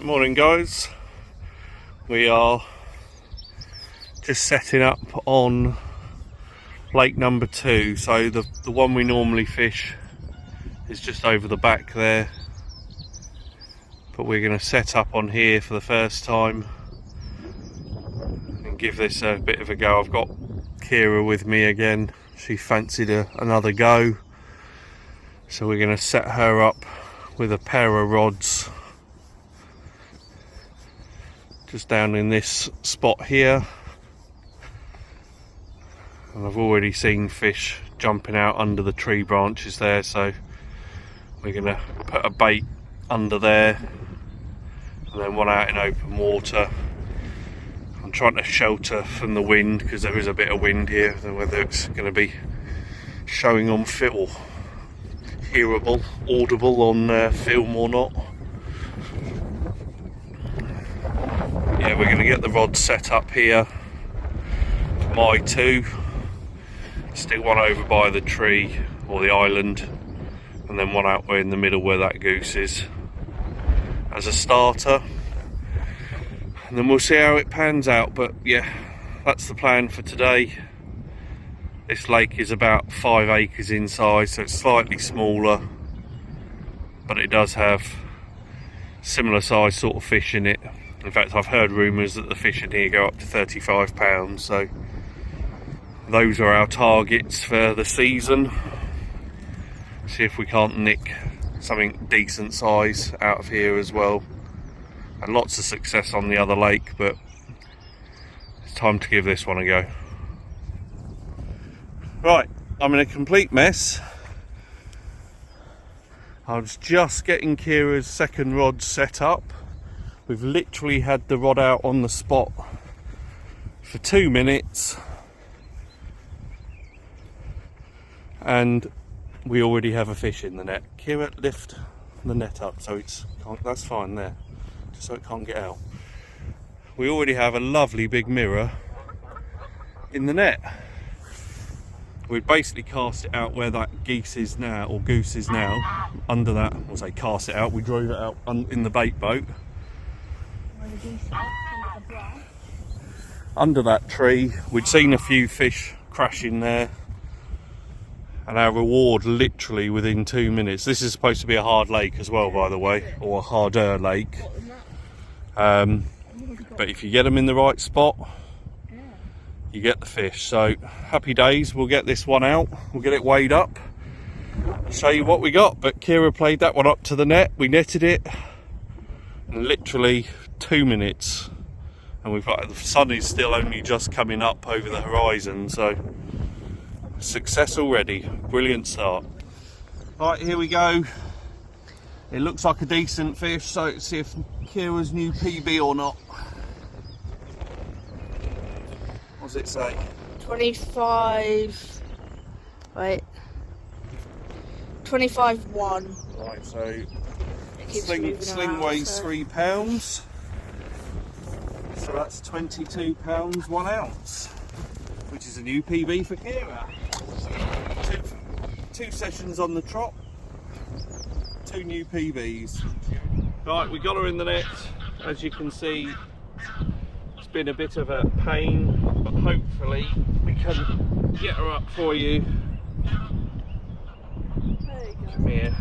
Right, morning guys. We are just setting up on lake number 2. So the one we normally fish is just over the back there, but we're going to set up on here for the first time and give this a bit of a go. I've got Kira with me again. She fancied another go, so we're going to set her up with a pair of rods just down in this spot here, and I've already seen fish jumping out under the tree branches there, so we're going to put a bait under there and then one out in open water. I'm trying to shelter from the wind because there is a bit of wind here. I don't know whether it's going to be showing on film, hearable, audible on film or not. Yeah, we're going to get the rod set up here, my 2, stick one over by the tree or the island, and then one out in the middle where that goose is as a starter, and then we'll see how it pans out. But yeah, that's the plan for today. This lake is about 5 acres in size, so it's slightly smaller, but it does have similar size sort of fish in it. In fact, I've heard rumours that the fish in here go up to 35 pounds, so those are our targets for the season. See if we can't nick something decent size out of here as well. And lots of success on the other lake, but it's time to give this one a go. Right, I'm in a complete mess. I was just getting Kira's second rod set up. We've literally had the rod out on the spot for 2 minutes, and we already have a fish in the net. Kira, lift the net up so that's fine there, just so it can't get out. We already have a lovely big mirror in the net. We basically cast it out where that goose is now, under that. I'll say cast it out. We drove it out in the bait boat. Under that tree. We'd seen a few fish crashing there, and our reward literally within 2 minutes. This is supposed to be a hard lake as well, by the way, or a harder lake, but if you get them in the right spot, you get the fish. So happy days. We'll get this one out, we'll get it weighed up, show you what we got. But Kira played that one up to the net, we netted it in literally 2 minutes, and we've got, the sun is still only just coming up over the horizon, so success already. Brilliant start. Right, here we go. It looks like a decent fish, so let's see if Kira's new PB or not. What does it say? 25. Wait. 25.1. Right, so sling weighs 3 pounds, so that's 22 pounds 1 ounce, which is a new PB for Kira. Two sessions on the trot, 2 new PBs. Right, we got her in the net. As you can see, it's been a bit of a pain, but hopefully we can get her up for you. There you go. Come here.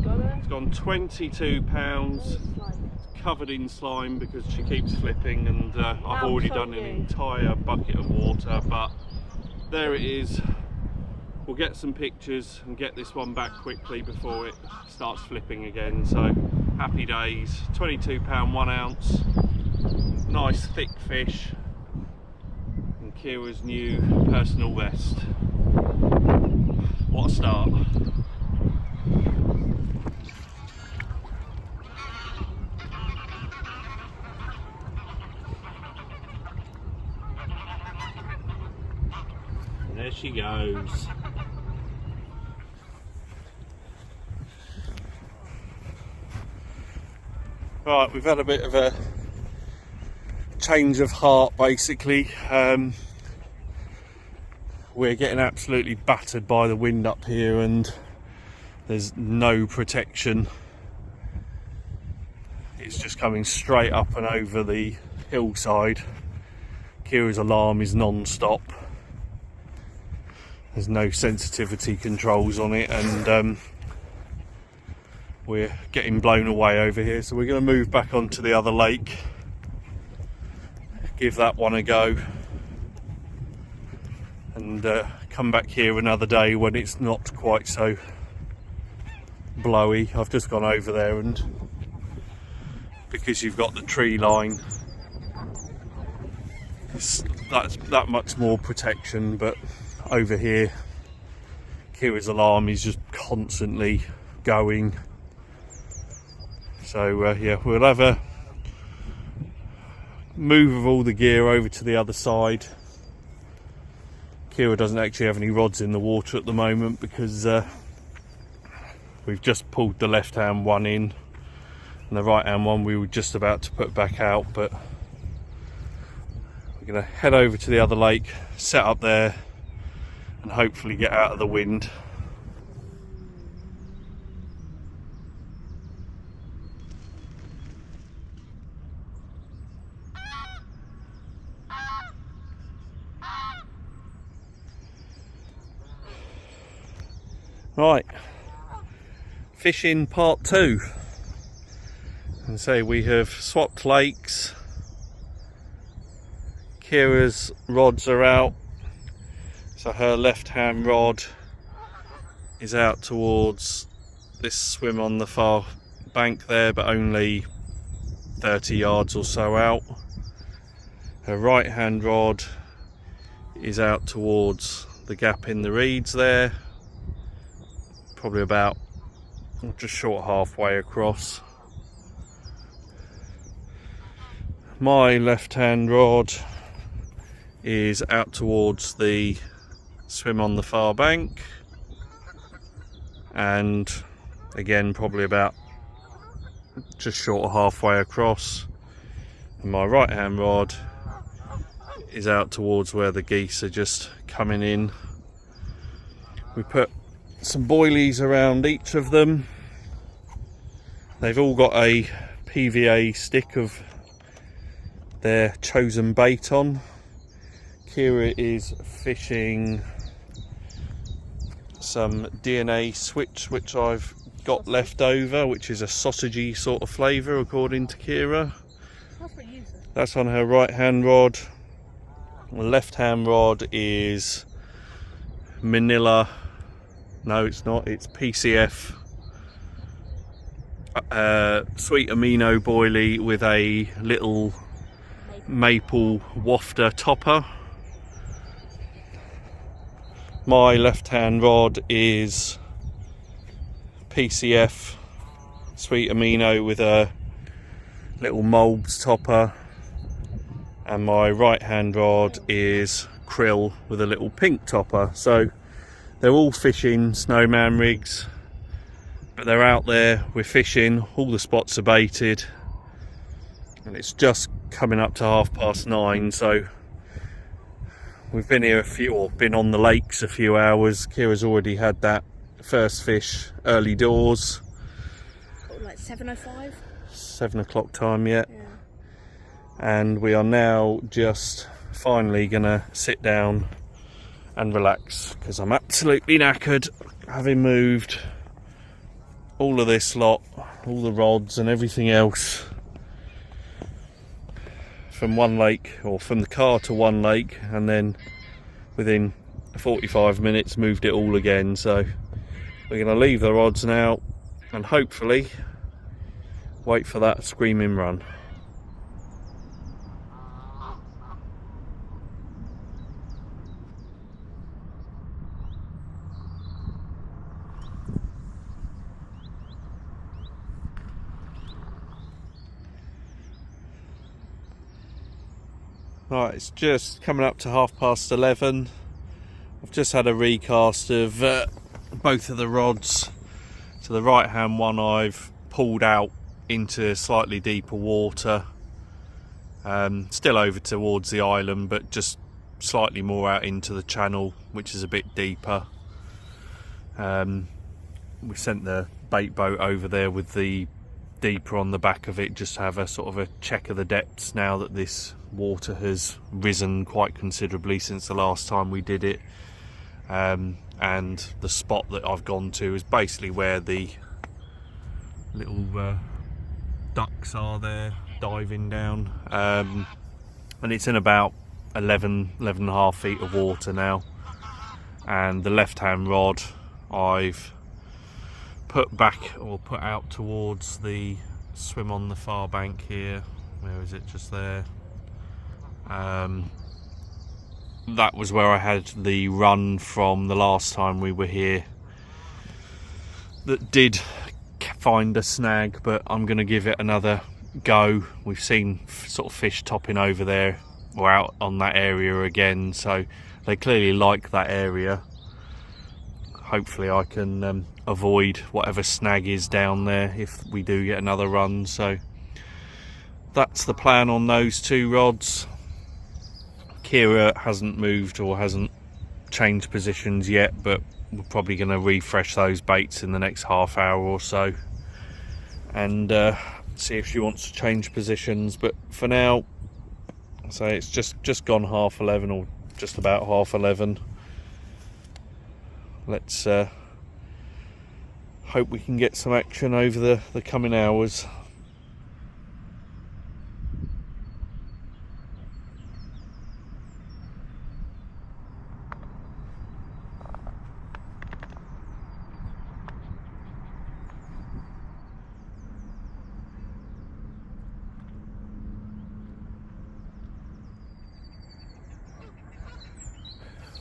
Got her? It's gone 22 pounds. Covered in slime because she keeps flipping, and I've already done an entire bucket of water, but there it is. We'll get some pictures and get this one back quickly before it starts flipping again. So happy days. 22 pound 1 ounce, nice thick fish, and Kira's new personal best. What a start. There she goes. Right, we've had a bit of a change of heart basically. We're getting absolutely battered by the wind up here, and there's no protection it's just coming straight up and over the hillside. Kira's alarm is non-stop. There's no sensitivity controls on it, and we're getting blown away over here, so we're going to move back onto the other lake, give that one a go, and come back here another day when it's not quite so blowy. I've just gone over there, and because you've got the tree line, that's that much more protection. But over here, Kira's alarm is just constantly going. So yeah, we'll have a move of all the gear over to the other side. Kira doesn't actually have any rods in the water at the moment because we've just pulled the left hand one in, and the right hand one we were just about to put back out, but we're going to head over to the other lake, set up there, and hopefully get out of the wind. Right, fishing part 2. And so we have swapped lakes. Kira's rods are out, so her left hand rod is out towards this swim on the far bank there, but only 30 yards or so out. Her right hand rod is out towards the gap in the reeds there, probably about just short halfway across. My left hand rod is out towards the swim on the far bank, and again probably about just short of halfway across. And my right hand rod is out towards where the geese are just coming in. We put some boilies around each of them. They've all got a PVA stick of their chosen bait on. Kira is fishing some DNA switch which I've got left over, which is a sausagey sort of flavour according to Kira. That's on her right hand rod. The left hand rod is Manila. No, it's not. It's PCF sweet amino boilie with a little maple wafter topper. My left hand rod is PCF sweet amino with a little Mulbs topper, and my right hand rod is krill with a little pink topper. So they're all fishing snowman rigs, but they're out there, we're fishing, all the spots are baited, and it's just coming up to 9:30, so we've been here been on the lakes a few hours. Kira's already had that first fish early doors. Like 7:05? 7 o'clock time, yeah. And we are now just finally gonna sit down and relax, because I'm absolutely knackered, having moved all of this lot, all the rods and everything else from one lake, or from the car to one lake, and then within 45 minutes moved it all again. So we're going to leave the rods now and hopefully wait for that screaming run. Right, it's just coming up to 11:30. I've just had a recast of both of the rods. So the right hand one I've pulled out into slightly deeper water, still over towards the island, but just slightly more out into the channel, which is a bit deeper. We sent the bait boat over there with the deeper on the back of it, just to have a sort of a check of the depths now that this water has risen quite considerably since the last time we did it. And the spot that I've gone to is basically where the little ducks are there diving down, and it's in about 11.5 feet of water now. And the left hand rod I've put back, or put out towards the swim on the far bank here. Where is it? Just there. That was where I had the run from the last time we were here that did find a snag, but I'm going to give it another go. We've seen sort of fish topping over there or out on that area again, so they clearly like that area. Hopefully I can avoid whatever snag is down there if we do get another run. So that's the plan on those two rods. Kira hasn't moved or hasn't changed positions yet, but we're probably going to refresh those baits in the next half hour or so and see if she wants to change positions. But for now, so it's just gone 11:30, or just about 11:30. Let's hope we can get some action over the coming hours.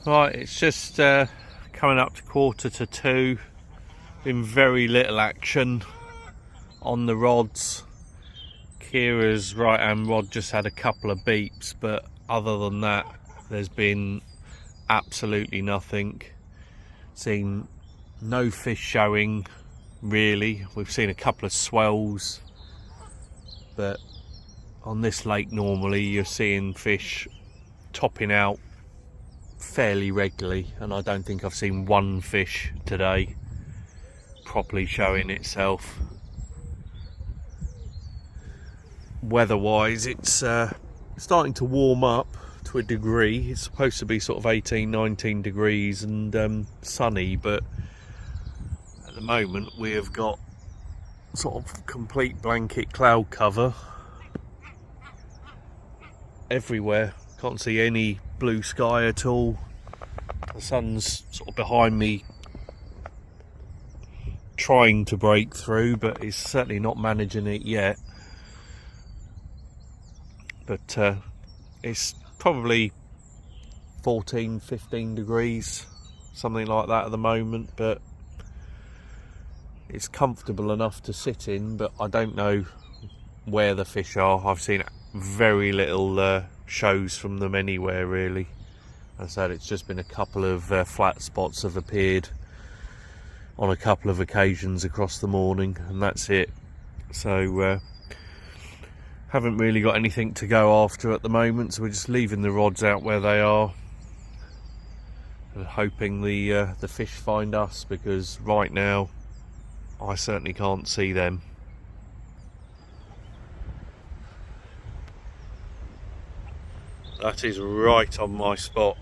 Right, it's just coming up to 1:45. Been very little action on the rods. Kira's right hand rod just had a couple of beeps, but other than that there's been absolutely nothing. Seen no fish showing really. We've seen a couple of swells, but on this lake normally you're seeing fish topping out fairly regularly, and I don't think I've seen one fish today properly showing itself. Weather-wise, it's starting to warm up to a degree. It's supposed to be sort of 18-19 degrees and sunny, but at the moment we have got sort of complete blanket cloud cover everywhere. Can't see any blue sky at all. The sun's sort of behind me trying to break through, but it's certainly not managing it yet. But it's probably 14-15 degrees, something like that at the moment, but it's comfortable enough to sit in. But I don't know where the fish are. I've seen very little shows from them anywhere really. As I said, it's just been a couple of flat spots have appeared on a couple of occasions across the morning, and that's it. So haven't really got anything to go after at the moment, so we're just leaving the rods out where they are and hoping the fish find us, because right now I certainly can't see them. That is right on my spot.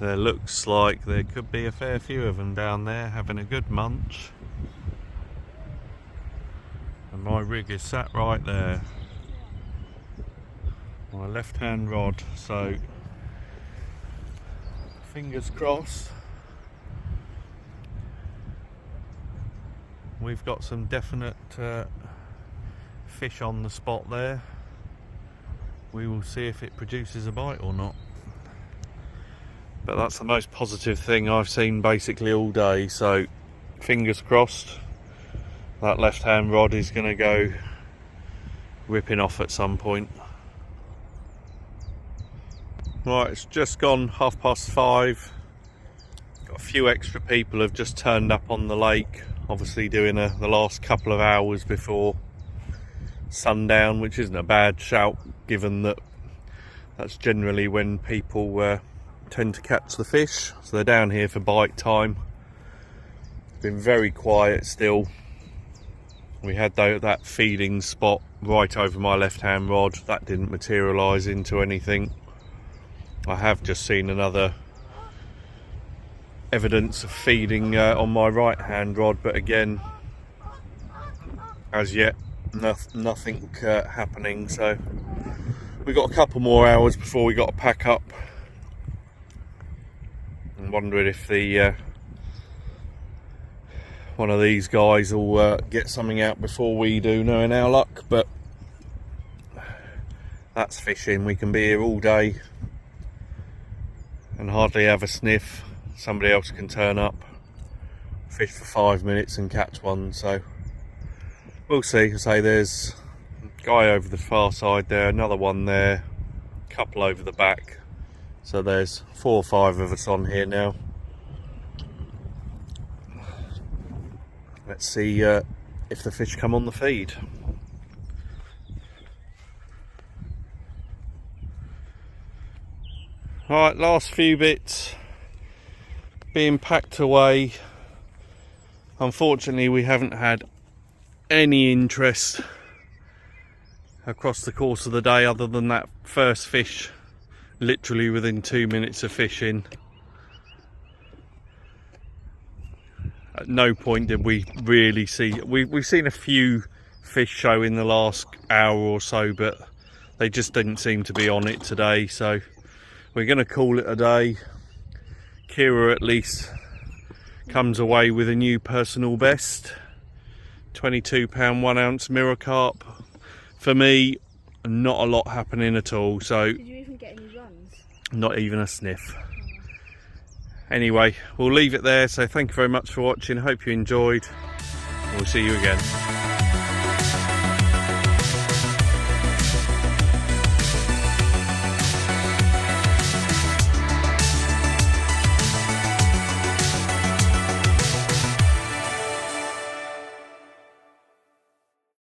There looks like there could be a fair few of them down there having a good munch. And my rig is sat right there. My left hand rod, so fingers crossed. We've got some definite fish on the spot there. We will see if it produces a bite or not. But that's the most positive thing I've seen basically all day, so fingers crossed that left hand rod is going to go ripping off at some point. Right, it's just gone 5:30. Got a few extra people have just turned up on the lake, obviously doing the last couple of hours before sundown, which isn't a bad shout given that that's generally when people tend to catch the fish. So they're down here for bite time, been very quiet still. We had that feeding spot right over my left hand rod. That didn't materialise into anything. I have just seen another evidence of feeding on my right hand rod, but again, as yet, nothing happening. So we've got a couple more hours before we got to pack up. I'm wondering if the one of these guys will get something out before we do, knowing our luck, but that's fishing. We can be here all day and hardly have a sniff. Somebody else can turn up, fish for 5 minutes and catch one, so we'll see. I say there's a guy over the far side there, another one there, a couple over the back, so there's 4 or 5 of us on here now. Let's see if the fish come on the feed. Right, last few bits being packed away. Unfortunately, we haven't had any interest across the course of the day other than that first fish, literally within 2 minutes of fishing. At no point did we really see, we've seen a few fish show in the last hour or so, but they just didn't seem to be on it today, so we're going to call it a day. Kira at least comes away with a new personal best, 22-pound 1 ounce mirror carp. For me, not a lot happening at all. So did you even get any runs? Not even a sniff. Anyway, we'll leave it there. So thank you very much for watching. Hope you enjoyed. We'll see you again.